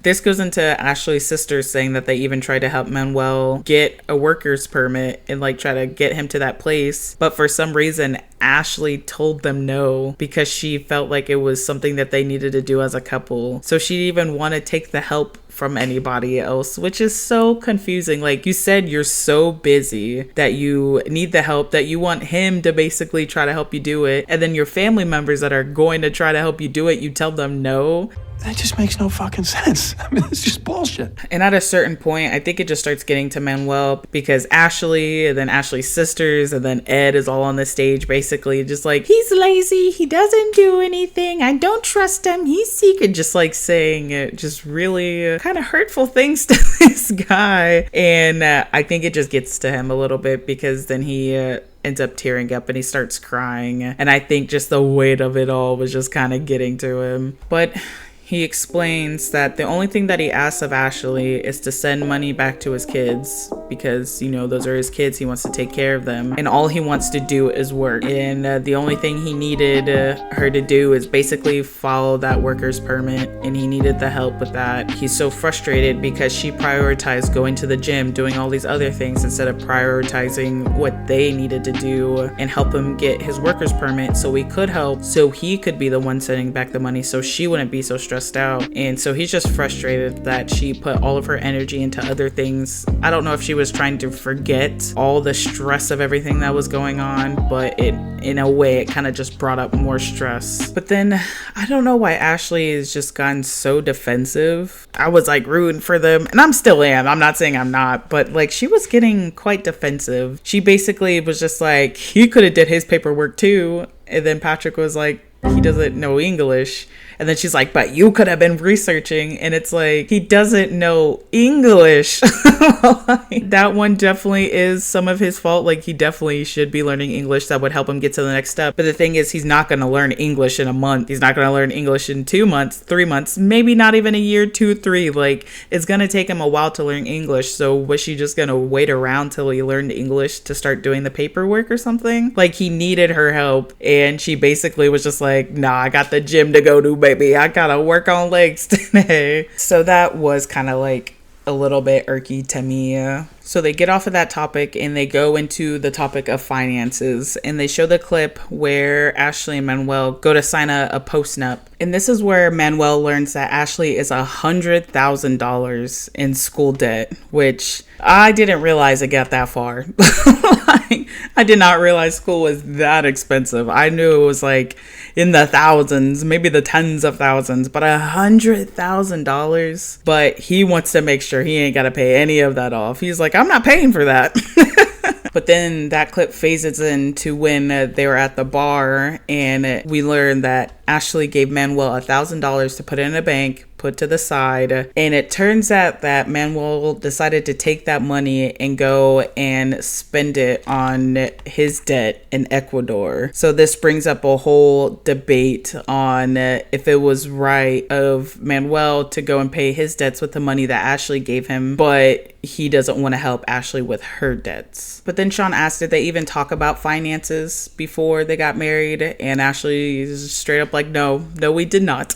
This goes into Ashley's sisters saying that they even tried to help Manuel get a worker's permit and like try to get him to that place. But for some reason, Ashley told them no, because she felt like it was something that they needed to do as a couple. So she didn't even want to take the help from anybody else, which is so confusing. Like, you said you're so busy that you need the help, that you want him to basically try to help you do it, and then your family members that are going to try to help you do it, you tell them no. That just makes no fucking sense. I mean, it's just bullshit. And at a certain point, I think it just starts getting to Manuel, because Ashley, and then Ashley's sisters, and then Ed is all on the stage basically just like, he's lazy, he doesn't do anything, I don't trust him, he's secret, just like saying just really kind of hurtful things to this guy. And I think it just gets to him a little bit, because then he ends up tearing up and he starts crying. And I think just the weight of it all was just kind of getting to him. But he explains that the only thing that he asks of Ashley is to send money back to his kids because, you know, those are his kids. He wants to take care of them. And all he wants to do is work. And the only thing he needed her to do is basically follow that worker's permit. And he needed the help with that. He's so frustrated because she prioritized going to the gym, doing all these other things instead of prioritizing what they needed to do and help him get his worker's permit so he could help, so he could be the one sending back the money so she wouldn't be so stressed out. And so he's just frustrated that she put all of her energy into other things. I don't know if she was trying to forget all the stress of everything that was going on, but in a way it kind of just brought up more stress. But then I don't know why Ashley has just gotten so defensive. I was like rooting for them, and I'm still am. I'm not saying I'm not, but like she was getting quite defensive. She basically was just like, he could have did his paperwork too. And then Patrick was like, he doesn't know English. And then she's like, but you could have been researching. And it's like, he doesn't know English. Like, that one definitely is some of his fault. Like, he definitely should be learning English. That would help him get to the next step. But the thing is, he's not going to learn English in a month. He's not going to learn English in 2 months, 3 months, maybe not even a year, 2, 3. Like, it's going to take him a while to learn English. So was she just going to wait around till he learned English to start doing the paperwork or something? Like, he needed her help. And she basically was just like, nah, I got the gym to go to, baby. I gotta work on legs today. So that was kind of like a little bit irky to me. So they get off of that topic and they go into the topic of finances, and they show the clip where Ashley and Manuel go to sign a post-nup. And this is where Manuel learns that Ashley is $100,000 in school debt, which I didn't realize it got that far. Like, I did not realize school was that expensive. I knew it was like in the thousands, maybe the tens of thousands, but $100,000. But he wants to make sure he ain't got to pay any of that off. He's like, I'm not paying for that. But then that clip phases into when they were at the bar, and we learn that Ashley gave Manuel $1,000 to put in a bank, put to the side. And it turns out that Manuel decided to take that money and go and spend it on his debt in Ecuador. So this brings up a whole debate on if it was right of Manuel to go and pay his debts with the money that Ashley gave him, but he doesn't want to help Ashley with her debts. But then Sean asked, did they even talk about finances before they got married? And Ashley is straight up like, no, we did not.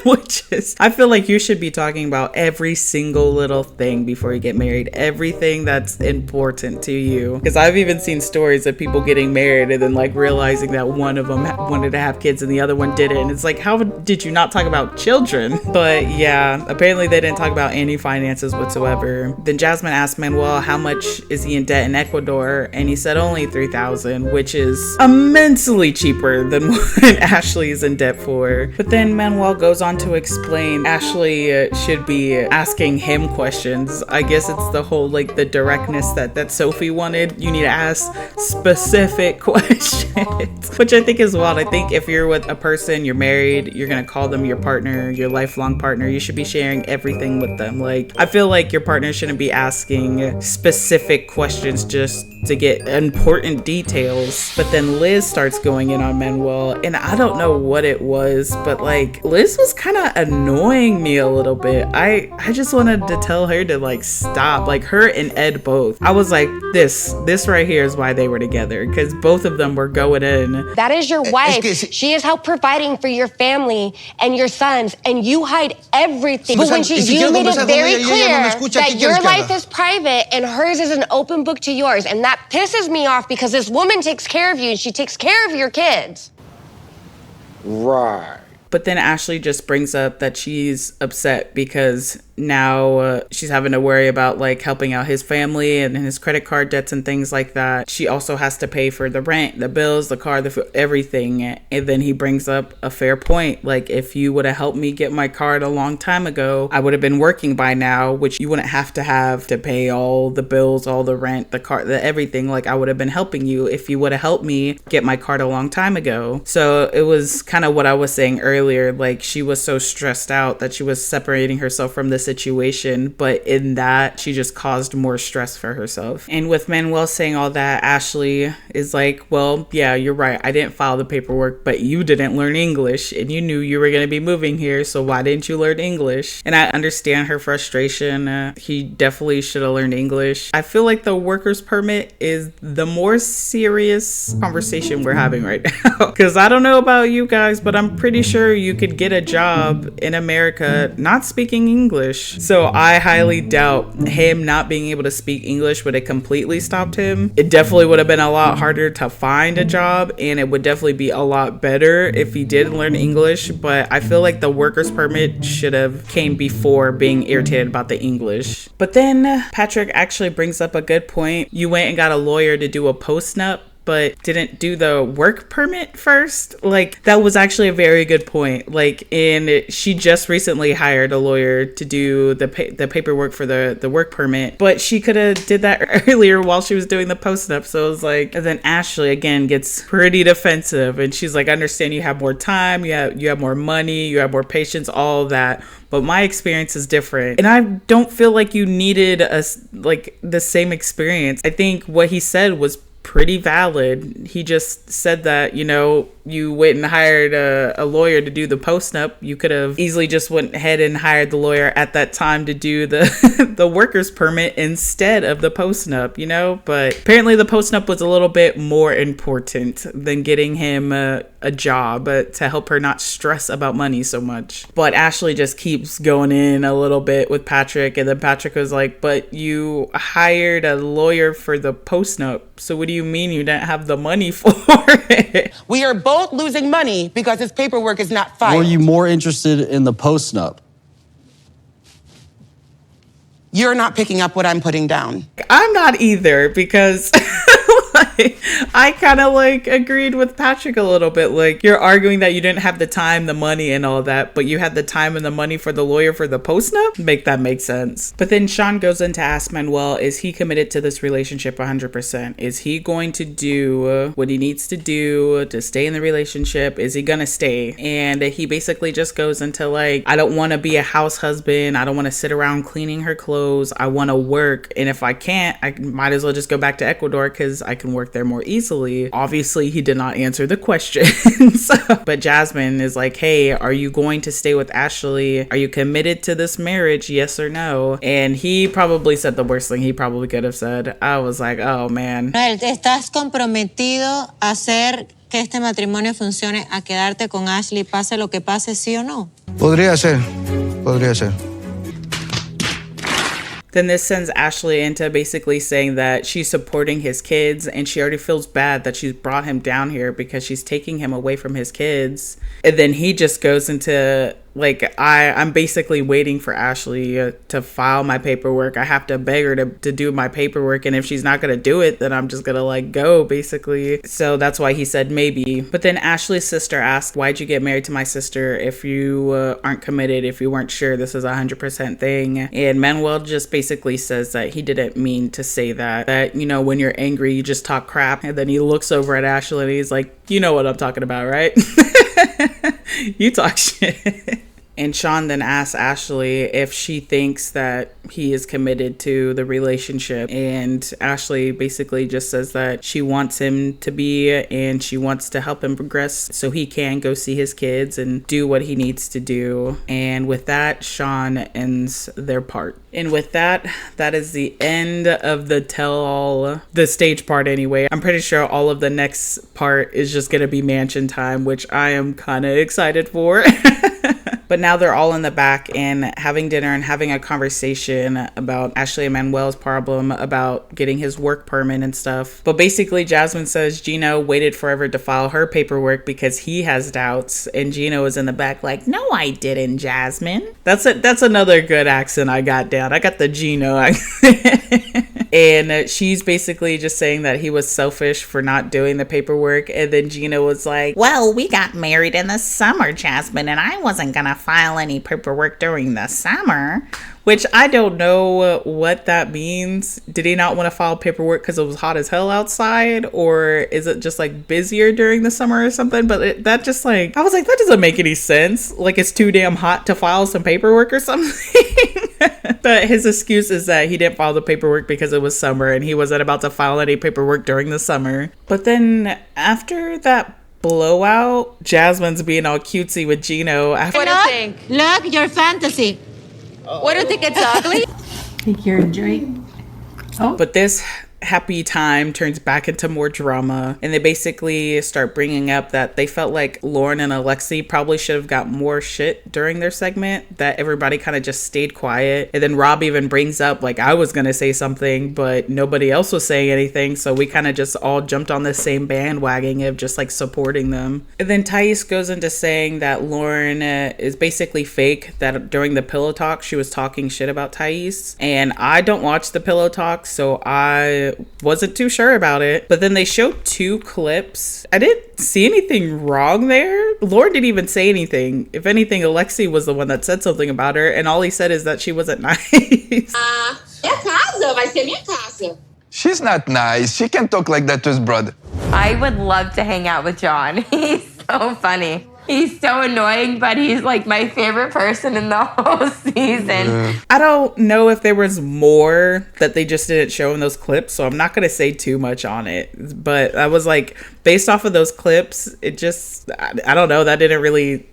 Which is, I feel like you should be talking about every single little thing before you get married, everything that's important to you. Because I've even seen stories of people getting married and then like realizing that one of them wanted to have kids and the other one didn't. And it's like, how did you not talk about children? But yeah, apparently they didn't talk about any finances whatsoever. Then Jasmine asked Manuel how much is he in debt in Ecuador, and he said only $3,000, which is immensely cheaper than what Ashley is in debt for. But then Manuel goes on to explain Ashley should be asking him questions. I guess it's the whole like the directness that Sophie wanted. You need to ask specific questions, which I think is wild. I think if you're with a person, you're married, you're gonna call them your partner, your lifelong partner, you should be sharing everything with them. Like, I feel like your partner shouldn't be asking specific questions just to get important details. But then Liz starts going in on Manuel, and I don't know what it was, but like Liz was kind of annoying me a little bit. I just wanted to tell her to like stop. Like, her and Ed both, I was like, this right here is why they were together, because both of them were going in. That is your wife. She is help providing for your family and your sons, and you hide everything. But when you made it very clear that your life is private and hers is an open book to yours, and that pisses me off because this woman takes care of you and she takes care of your kids. Right. But then Ashley just brings up that she's upset because now she's having to worry about like helping out his family and his credit card debts and things like that. She also has to pay for the rent, the bills, the car, the food, everything. And then he brings up a fair point. Like, if you would have helped me get my card a long time ago, I would have been working by now, which you wouldn't have to pay all the bills, all the rent, the car, the everything. Like, I would have been helping you if you would have helped me get my card a long time ago. So it was kind of what I was saying earlier. Like, she was so stressed out that she was separating herself from the situation situation, but in that she just caused more stress for herself. And with Manuel saying all that, Ashley is like, well, yeah, you're right. I didn't file the paperwork, but you didn't learn English and you knew you were going to be moving here. So why didn't you learn English? And I understand her frustration. He definitely should have learned English. I feel like the worker's permit is the more serious conversation we're having right now. Because I don't know about you guys, but I'm pretty sure you could get a job in America not speaking English. So I highly doubt him not being able to speak English would have completely stopped him. It definitely would have been a lot harder to find a job, and it would definitely be a lot better if he did learn English. But I feel like the worker's permit should have came before being irritated about the English. But then Patrick actually brings up a good point. You went and got a lawyer to do a post-nup, but didn't do the work permit first. Like, that was actually a very good point. Like, and she just recently hired a lawyer to do the paperwork for the work permit, but she could have did that earlier while she was doing the post-nup. So it was like, and then Ashley again gets pretty defensive, and she's like, I understand you have more time, you have more money, you have more patience, all that, but my experience is different. And I don't feel like you needed the same experience. I think what he said was pretty valid. He just said that, you know, you went and hired a lawyer to do the post-nup. You could have easily just went ahead and hired the lawyer at that time to do the worker's permit instead of the post-nup, you know? But apparently the post-nup was a little bit more important than getting him a job to help her not stress about money so much. But Ashley just keeps going in a little bit with Patrick, and then Patrick was like, but you hired a lawyer for the post-nup, so what do you mean you didn't have the money for it? We are both losing money because his paperwork is not filed. Were you more interested in the post-nup? You're not picking up what I'm putting down. I'm not either, because I kind of agreed with Patrick a little bit. Like, you're arguing that you didn't have the time, the money, and all that, but you had the time and the money for the lawyer for the post-nup? Make that make sense. But then Sean goes in to ask Manuel, is he committed to this relationship 100%? Is he going to do what he needs to do to stay in the relationship? Is he gonna stay? And he basically just goes into I don't want to be a house husband. I don't want to sit around cleaning her clothes. I want to work. And if I can't, I might as well just go back to Ecuador because I can work there more easily. Obviously, he did not answer the questions. But Jasmine is like, hey, are you going to stay with Ashley? Are you committed to this marriage? Yes or no? And he probably said the worst thing he probably could have said. I was like, oh man. ¿Estás comprometido a hacer que este matrimonio funcione, a quedarte con Ashley, pase lo que pase, sí o no? Podría ser. Then this sends Ashley into basically saying that she's supporting his kids, and she already feels bad that she's brought him down here because she's taking him away from his kids. And then he just goes into I'm basically waiting for Ashley to file my paperwork. I have to beg her to do my paperwork, and if she's not gonna do it, then I'm just gonna go, basically. So that's why he said maybe. But then Ashley's sister asked, why'd you get married to my sister if you aren't committed, if you weren't sure this is 100% thing? And Manuel just basically says that he didn't mean to say that, you know, when you're angry you just talk crap. And then he looks over at Ashley and he's like, you know what I'm talking about, right? You talk shit. And Sean then asks Ashley if she thinks that he is committed to the relationship. And Ashley basically just says that she wants him to be, and she wants to help him progress so he can go see his kids and do what he needs to do. And with that, Sean ends their part. And with that, that is the end of the tell-all, the stage part anyway. I'm pretty sure all of the next part is just going to be mansion time, which I am kind of excited for. But now they're all in the back and having dinner and having a conversation about Ashley and Manuel's problem about getting his work permit and stuff. But basically, Jasmine says Gino waited forever to file her paperwork because he has doubts. And Gino is in the back like, no, I didn't, Jasmine. That's another good accent I got down. I got the Gino accent. And she's basically just saying that he was selfish for not doing the paperwork. And then Gina was like, well, we got married in the summer, Jasmine, and I wasn't going to file any paperwork during the summer. Which I don't know what that means. Did he not want to file paperwork because it was hot as hell outside? Or is it just busier during the summer or something? But I was like, that doesn't make any sense. Like it's too damn hot to file some paperwork or something. But his excuse is that he didn't file the paperwork because it was summer and he wasn't about to file any paperwork during the summer. But then after that blowout, Jasmine's being all cutesy with Gino. What do you think? Look, your fantasy. What do you think, it's ugly? Take your drink. Oh. But this happy time turns back into more drama, and they basically start bringing up that they felt like Lauren and Alexei probably should have got more shit during their segment, that everybody kind of just stayed quiet. And then Rob even brings up, like, I was gonna say something but nobody else was saying anything, so we kind of just all jumped on the same bandwagon of just like supporting them. And then Thais goes into saying that Lauren is basically fake, that during the pillow talk she was talking shit about Thais, and I don't watch the pillow talk, so I wasn't too sure about it. But then they showed 2 clips. I didn't see anything wrong there. Lauren didn't even say anything. If anything, Alexei was the one that said something about her, and all he said is that she wasn't nice. She's not nice. She can talk like that to his brother. I would love to hang out with John. He's so funny. He's so annoying, but he's like my favorite person in the whole season. I don't know if there was more that they just didn't show in those clips, so I'm not going to say too much on it. But I was like, based off of those clips, it just, I don't know, that didn't really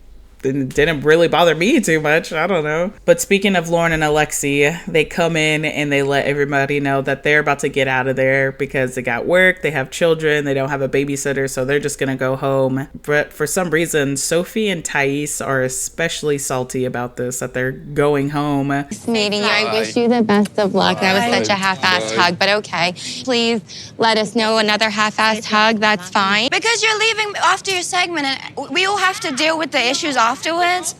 bother me too much. I don't know. But speaking of Lauren and Alexei, they come in and they let everybody know that they're about to get out of there because they got work, they have children, they don't have a babysitter, so they're just gonna go home. But for some reason, Sophie and Thais are especially salty about this, that they're going home. Nice meeting you. I wish you the best of luck. That was such a half-assed hug, but okay. Please let us know another half-assed hug. That's fine. Because you're leaving after your segment and we all have to deal with the issues afterwards.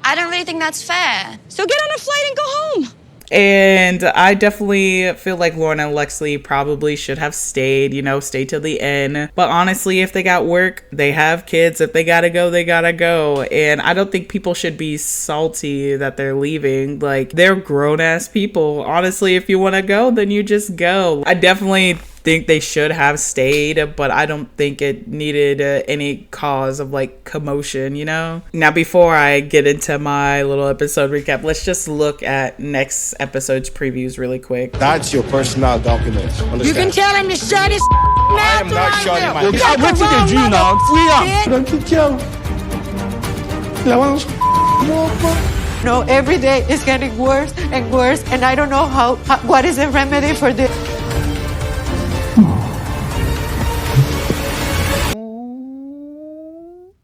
I don't really think that's fair. So get on a flight and go home. And I definitely feel like Lauren and Alexei probably should have stayed, stay till the end. But honestly, if they got work, they have kids. If they gotta go, they gotta go. And I don't think people should be salty that they're leaving. Like, they're grown-ass people. Honestly, if you want to go, then you just go. I definitely think they should have stayed, but I don't think it needed any cause of like commotion, Now, before I get into my little episode recap, let's just look at next episode's previews really quick. That's your personal document. Understand? You can tell him to shut his mouth. I am not shutting my mouth. I'm waiting to you now. No, every day is getting worse and worse, and I don't know what is the remedy for this.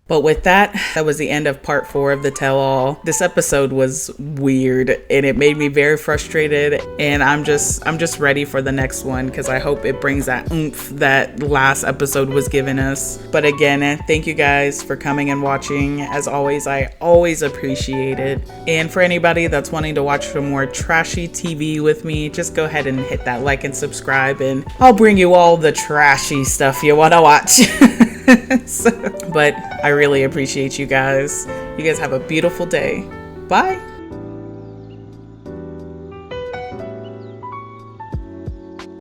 But with that was the end of part 4 of the tell-all. This episode was weird and it made me very frustrated, and I'm just ready for the next one because I hope it brings that oomph that last episode was giving us. But again, thank you guys for coming and watching. As always, I always appreciate it. And for anybody that's wanting to watch some more trashy TV with me, just go ahead and hit that like and subscribe, and I'll bring you all the trashy stuff you want to watch. But I really appreciate you guys. You guys have a beautiful day. Bye.